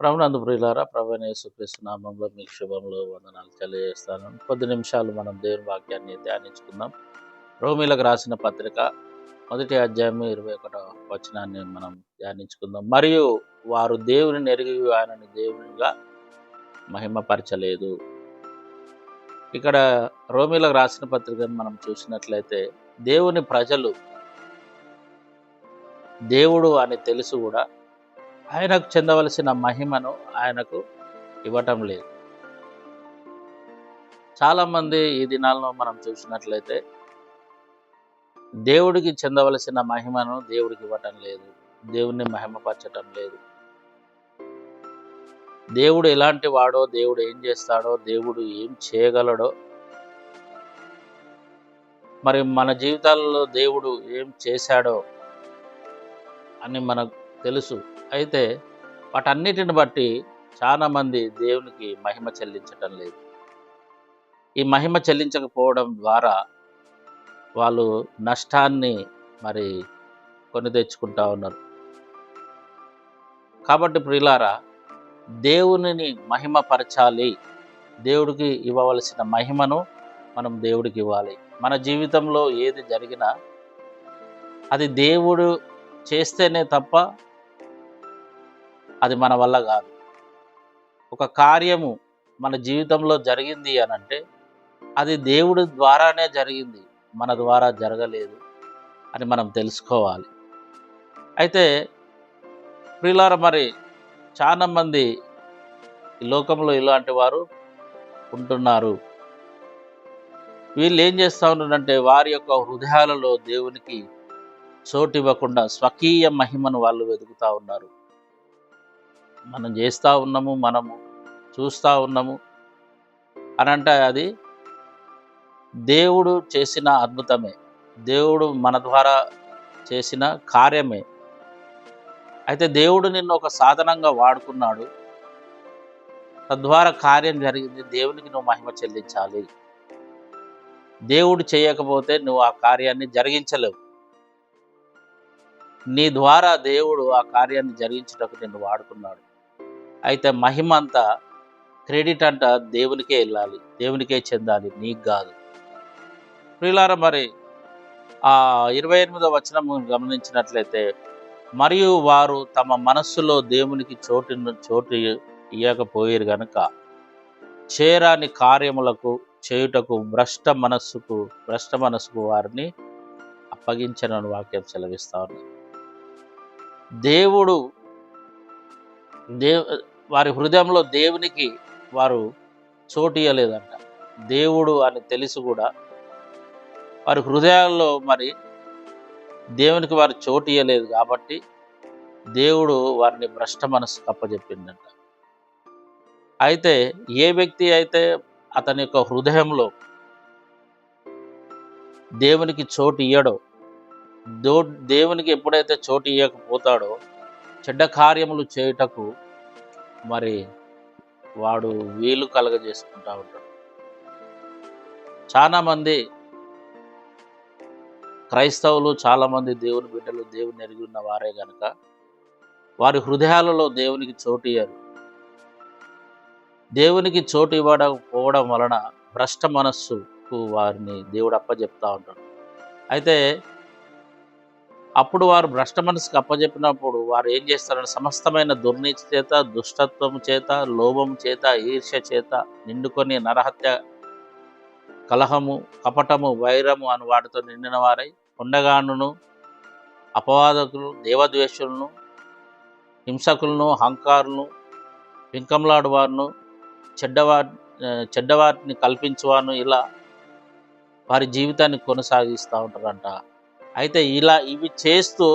ప్రభునందు ప్రియులారా, ప్రభువైన యేసుక్రీస్తు నామములో మీకు శుభములు, వందనాలు తెలియజేస్తాను. కొద్ది నిమిషాలు మనం దేవుని వాక్యాన్ని ధ్యానించుకుందాం. రోమీలకు రాసిన పత్రిక 1వ అధ్యాయం 21వ వచనాన్ని మనం ధ్యానించుకుందాం. మరియు వారు దేవునిని ఎరిగి ఆయనని దేవునిగా మహిమపరచలేదు. ఇక్కడ రోమీలకు రాసిన పత్రికను మనం చూసినట్లయితే దేవుని ప్రజలు దేవుడు అని తెలుసు కూడా ఆయనకు చెందవలసిన మహిమను ఆయనకు ఇవ్వటం లేదు. చాలామంది ఈ దినాల్లో మనం చూసినట్లయితే దేవుడికి చెందవలసిన మహిమను దేవుడికి ఇవ్వటం లేదు, దేవుణ్ణి మహిమపరచటం లేదు. దేవుడు ఎలాంటి వాడో, దేవుడు ఏం చేస్తాడో, దేవుడు ఏం చేయగలడో, మరి మన జీవితాలలో దేవుడు ఏం చేశాడో అని మనకు తెలుసు. అయితే వాటన్నిటిని బట్టి చాలామంది దేవునికి మహిమ చెల్లించటం లేదు. ఈ మహిమ చెల్లించకపోవడం ద్వారా వాళ్ళు నష్టాన్ని మరి కొని తెచ్చుకుంటా ఉన్నారు. కాబట్టి ప్రియులారా, దేవునిని మహిమపరచాలి. దేవుడికి ఇవ్వవలసిన మహిమను మనం దేవుడికి ఇవ్వాలి. మన జీవితంలో ఏది జరిగినా అది దేవుడు చేస్తేనే తప్ప అది మన వల్ల కాదు. ఒక కార్యము మన జీవితంలో జరిగింది అనంటే అది దేవుడి ద్వారానే జరిగింది, మన ద్వారా జరగలేదు అని మనం తెలుసుకోవాలి. అయితే ప్రియులారా, మరి చాలామంది ఈ లోకంలో ఇలాంటి వారు ఉంటున్నారు. వీళ్ళు ఏం చేస్తూ ఉన్నారంటే వారి యొక్క హృదయాలలో దేవునికి చోటు ఇవ్వకుండా స్వకీయ మహిమను వాళ్ళు వెతుకుతూ ఉన్నారు. మనం చేస్తూ ఉన్నాము, మనము చూస్తూ ఉన్నాము అని అంటే అది దేవుడు చేసిన అద్భుతమే, దేవుడు మన ద్వారా చేసిన కార్యమే. అయితే దేవుడు నిన్ను ఒక సాధనంగా వాడుకున్నాడు, తద్వారా కార్యం జరిగింది. దేవునికి నువ్వు మహిమ చెల్లించాలి. దేవుడు చేయకపోతే నువ్వు ఆ కార్యాన్ని జరిగించలేవు. నీ ద్వారా దేవుడు ఆ కార్యాన్ని జరిగించుటకు నిన్ను వాడుకున్నాడు. అయితే మహిమ అంతా, క్రెడిట్ అంట దేవునికే వెళ్ళాలి, దేవునికే చెందాలి, నీకు కాదు. ప్రియులారా, మరి ఆ 28వ వచనం గమనించినట్లయితే, మరియు వారు తమ మనస్సులో దేవునికి చోటు ఇయ్యకపోయారు గనుక చేరాని కార్యములకు చేయుటకు భ్రష్ట మనస్సుకు వారిని అప్పగించనని వాక్యం సెలవిస్తా ఉంది. దేవుడు వారి హృదయంలో దేవునికి వారు చోటు ఇవ్వలేదంట. దేవుడు అని తెలిసి కూడా వారి హృదయాల్లో మరి దేవునికి వారు చోటు ఇవ్వలేదు కాబట్టి దేవుడు వారిని భ్రష్ట మనస్సుకు అప్పచెప్పిందంట. అయితే ఏ వ్యక్తి అయితే అతని యొక్క హృదయంలో దేవునికి చోటు ఇయ్యడో, దేవునికి ఎప్పుడైతే చోటు ఇవ్వకపోతాడో చెడ్డ కార్యములు చేయుటకు మరి వాడు వీలు కలగజేసుకుంటా ఉంటాడు. చాలామంది క్రైస్తవులు, చాలామంది దేవుని బిడ్డలు, దేవుని ఎరిగి ఉన్న వారే గనక వారి హృదయాలలో దేవునికి చోటు ఇయ్యరు. దేవునికి చోటు ఇవ్వకపోవడం వలన భ్రష్ట మనస్సుకు వారిని దేవుడు అప్పచెప్తా ఉంటాడు. అయితే అప్పుడు వారు భ్రష్ట మనసుకు అప్పచెప్పినప్పుడు వారు ఏం చేస్తారంటే సమస్తమైన దుర్నీతి చేత, దుష్టత్వము చేత, లోభము చేత, ఈర్ష్య చేత నిండుకొని నరహత్య, కలహము, కపటము, వైరము అని వాటితో నిండిన వారై ఉండగానును, అపవాదకులు, దేవద్వేషులను, హింసకులను, హంకారులను, పింకంలాడు వారును, చెడ్డవాటిని కల్పించువాను, ఇలా వారి జీవితాన్ని కొనసాగిస్తూ ఉంటారంట. అయితే ఇవి చేస్తూ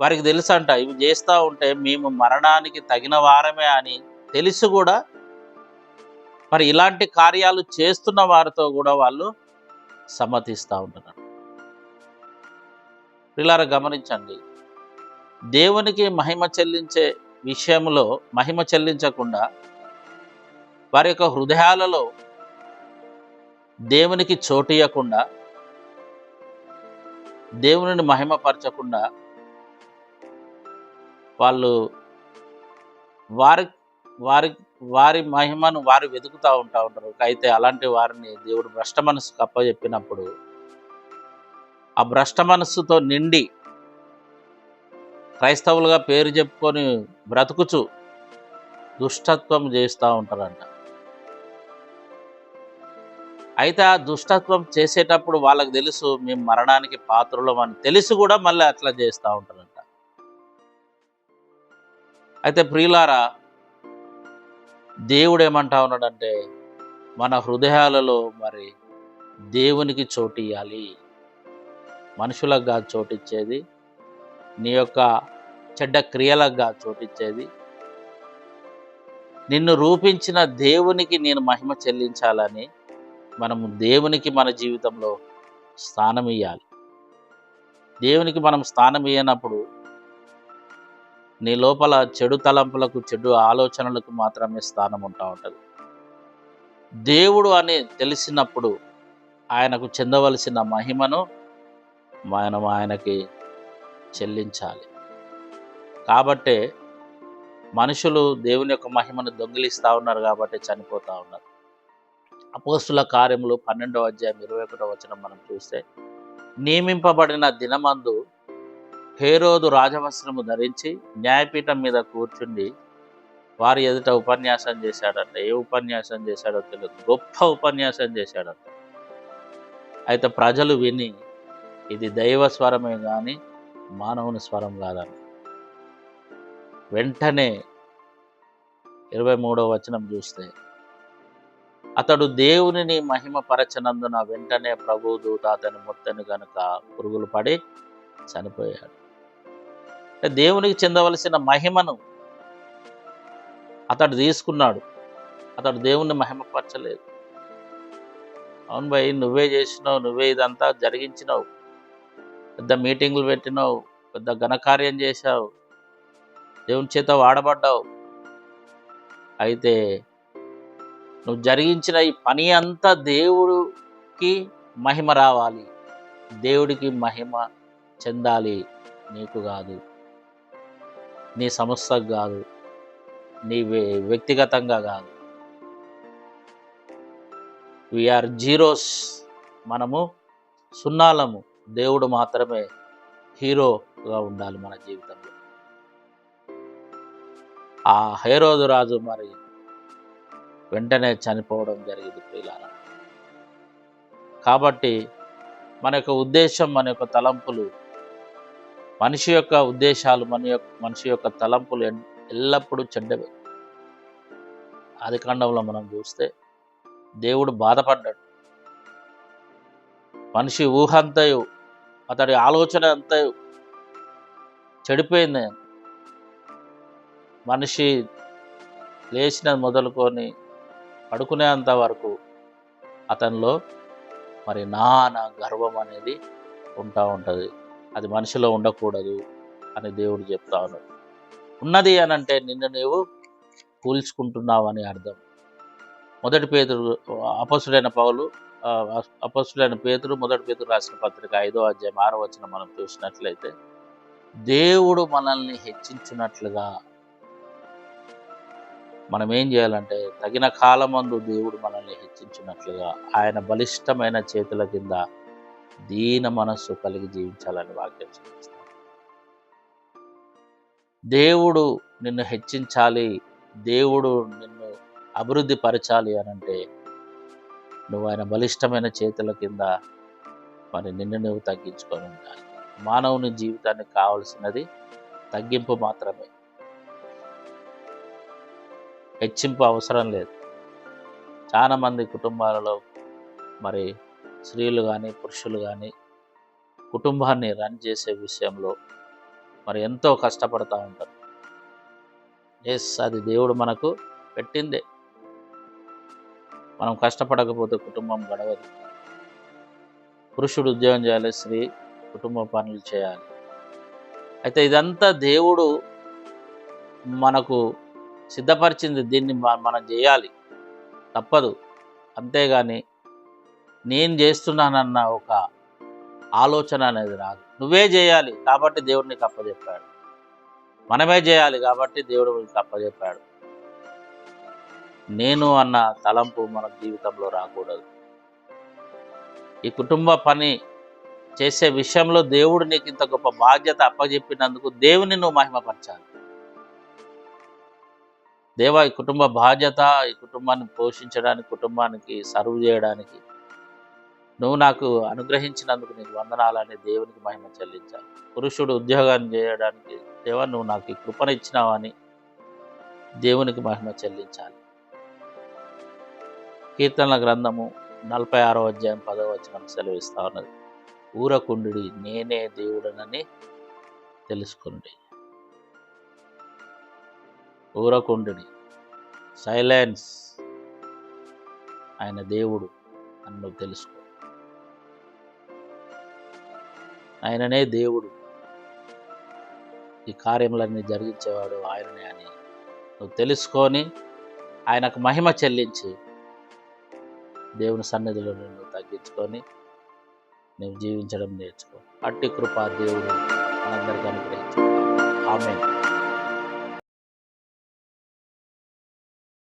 వారికి తెలుసంట, ఇవి చేస్తూ ఉంటే మేము మరణానికి తగిన వారమే అని తెలిసి కూడా మరి ఇలాంటి కార్యాలు చేస్తున్న వారితో కూడా వాళ్ళు సమ్మతిస్తూ ఉంటారు. పిల్లలు గమనించండి, దేవునికి మహిమ చెల్లించే విషయంలో మహిమ చెల్లించకుండా వారి యొక్క హృదయాలలో దేవునికి చోటు ఇవ్వకుండా, దేవునిని మహిమపరచకుండా వాళ్ళు వారి వారి మహిమను వారు వెతుకుతూ ఉంటారు. అయితే అలాంటి వారిని దేవుడు భ్రష్ట మనస్సుకు అప్పజెప్పినప్పుడు, ఆ భ్రష్ట మనస్సుతో నిండి క్రైస్తవులుగా పేరు చెప్పుకొని బ్రతుకుచు దుష్టత్వం చేస్తూ ఉంటారంట. అయితే ఆ దుష్టత్వం చేసేటప్పుడు వాళ్ళకి తెలుసు మేము మరణానికి పాత్రులం అని తెలిసి కూడా మళ్ళీ అట్లా చేస్తూ ఉంటారంట. అయితే ప్రియులారా, దేవుడు ఏమంటా ఉన్నాడంటే మన హృదయాలలో మరి దేవునికి చోటు ఇవ్వాలి. మనుషులకు కాదు చోటిచ్చేది, నీ యొక్క చెడ్డ క్రియలకు కాదు చోటిచ్చేది, నిన్ను రూపించిన దేవునికి నేను మహిమ చెల్లించాలని మనము దేవునికి మన జీవితంలో స్థానం ఇవ్వాలి. దేవునికి మనం స్థానం ఇవ్వనప్పుడు నీ లోపల చెడు తలంపులకు, చెడు ఆలోచనలకు మాత్రమే స్థానం ఉంటుంది. దేవుడు అని తెలిసినప్పుడు ఆయనకు చెందవలసిన మహిమను మనం ఆయనకి చెల్లించాలి. కాబట్టే మనుషులు దేవుని యొక్క మహిమను దొంగిలిస్తూ ఉన్నారు కాబట్టి చనిపోతూ ఉన్నారు. అపోస్తుల కార్యములు 12వ అధ్యాయం 21వ వచనం మనం చూస్తే, నియమింపబడిన దినమందు హేరోదు రాజవస్త్రము ధరించి న్యాయపీఠం మీద కూర్చుండి వారి ఎదుట ఉపన్యాసం చేశాడంట. ఏ ఉపన్యాసం చేశాడో తెలియదు, గొప్ప ఉపన్యాసం చేశాడంట. అయితే ప్రజలు విని ఇది దైవ స్వరమే కానీ మానవుని స్వరం కాదని వెంటనే 23వ వచనం చూస్తే, అతడు దేవునిని మహిమపరచనందున వెంటనే ప్రభువు దూత అతని మొత్తని కనుక పురుగులు పడి చనిపోయాడు. దేవునికి చెందవలసిన మహిమను అతడు తీసుకున్నాడు, అతడు దేవుణ్ణి మహిమపరచలేదు. అవును భయ్, నువ్వే చేసినావు, నువ్వే ఇదంతా జరిగించినావు, పెద్ద మీటింగులు పెట్టినావు, పెద్ద ఘనకార్యం చేశావు, దేవుని చేత వాడబడ్డావు. అయితే నువ్వు జరిగించిన ఈ పని అంతా దేవుడికి మహిమ రావాలి, దేవుడికి మహిమ చెందాలి, నీకు కాదు, నీ సంస్థకు కాదు, నీ వ్యక్తిగతంగా కాదు. వీఆర్ జీరోస్, మనము సున్నాలము, దేవుడు మాత్రమే హీరోగా ఉండాలి మన జీవితంలో. ఆ హేరోదు రాజు మరి వెంటనే చనిపోవడం జరిగింది ప్రియులారా. కాబట్టి మన యొక్క ఉద్దేశం, మన యొక్క తలంపులు, మనిషి యొక్క ఉద్దేశాలు, మనిషి యొక్క తలంపులు ఎల్లప్పుడూ చెడ్డవే. ఆదికాండంలో మనం చూస్తే దేవుడు బాధపడ్డాడు. మనిషి ఊహ అంతయు, అతడి ఆలోచన అంతయు చెడిపోయింది. మనిషి లేచినది మొదలుకొని పడుకునేంత వరకు అతనిలో మరి నానా గర్వం అనేది ఉంటుంది. అది మనిషిలో ఉండకూడదు అని దేవుడు చెప్తా ఉన్నాడు. ఉన్నది అని అంటే నిన్ను నీవు కూల్చుకుంటున్నావు అని అర్థం. మొదటి పేతురు, అపోస్తులైన పేతురు మొదటి పేతురు రాసిన పత్రిక 5వ అధ్యాయం 6వ వచనం మనం చూసినట్లయితే, దేవుడు మనల్ని హెచ్చించినట్లుగా మనం ఏం చేయాలంటే తగిన కాలమందు దేవుడు మనల్ని హెచ్చించినట్లుగా ఆయన బలిష్టమైన చేతుల కింద దీన మనస్సు కలిగి జీవించాలని వాక్యం చూపిస్తాం. దేవుడు నిన్ను హెచ్చించాలి, దేవుడు నిన్ను అభివృద్ధి పరచాలి అనంటే నువ్వు ఆయన బలిష్టమైన చేతుల కింద మరి నిన్ను నువ్వు తగ్గించుకొని ఉండాలి. మానవుని జీవితానికి కావలసినది తగ్గింపు మాత్రమే, హెచ్చింపు అవసరం లేదు. చాలామంది కుటుంబాలలో మరి స్త్రీలు కానీ పురుషులు కానీ కుటుంబాన్ని రన్ చేసే విషయంలో మరి ఎంతో కష్టపడుతూ ఉంటారు. అది దేవుడు మనకు పెట్టిందే. మనం కష్టపడకపోతే కుటుంబం గడవదు. పురుషుడు ఉద్యోగం చేయాలి, స్త్రీ కుటుంబ పనులు చేయాలి. అయితే ఇదంతా దేవుడు మనకు సిద్ధపరిచింది, దీన్ని మనం చేయాలి, తప్పదు. అంతేగాని నేను చేస్తున్నానన్న ఒక ఆలోచన అనేది రాదు. నువ్వే చేయాలి కాబట్టి దేవుడు నీకు అప్పచెప్పాడు, మనమే చేయాలి కాబట్టి దేవుడు నీకు అప్పచెప్పాడు. నేను అన్న తలంపు మన జీవితంలో రాకూడదు. ఈ కుటుంబ పని చేసే విషయంలో దేవుడు నీకు ఇంత గొప్ప బాధ్యత అప్పజెప్పినందుకు దేవుని నువ్వు మహిమపరచాలి. దేవా, ఈ కుటుంబ బాధ్యత, ఈ కుటుంబాన్ని పోషించడానికి, కుటుంబానికి సర్వ్ చేయడానికి నువ్వు నాకు అనుగ్రహించినందుకు నీకు వందనాలని దేవునికి మహిమ చెల్లించాలి. పురుషుడు ఉద్యోగాన్ని చేయడానికి దేవా నువ్వు నాకు ఈ కృపనిచ్చినావని దేవునికి మహిమ చెల్లించాలి. కీర్తనల గ్రంథము 46వ అధ్యాయం 10వ వచనం సెలవిస్తా ఉన్నది, ఊరకుండుడి నేనే దేవుడనని తెలుసుకుండి. ఊరకుండుడి, సైలెన్స్, ఆయన దేవుడు అని నువ్వు తెలుసుకో. ఆయననే దేవుడు, ఈ కార్యములన్నీ జరిగించేవాడు ఆయననే అని నువ్వు తెలుసుకొని ఆయనకు మహిమ చెల్లించి దేవుని సన్నిధిలో నిన్ను తగ్గించుకొని నువ్వు జీవించడం నేర్చుకో. అట్టి కృప దేవుడు మనందరికీ అనుగ్రహించు. ఆమేన్.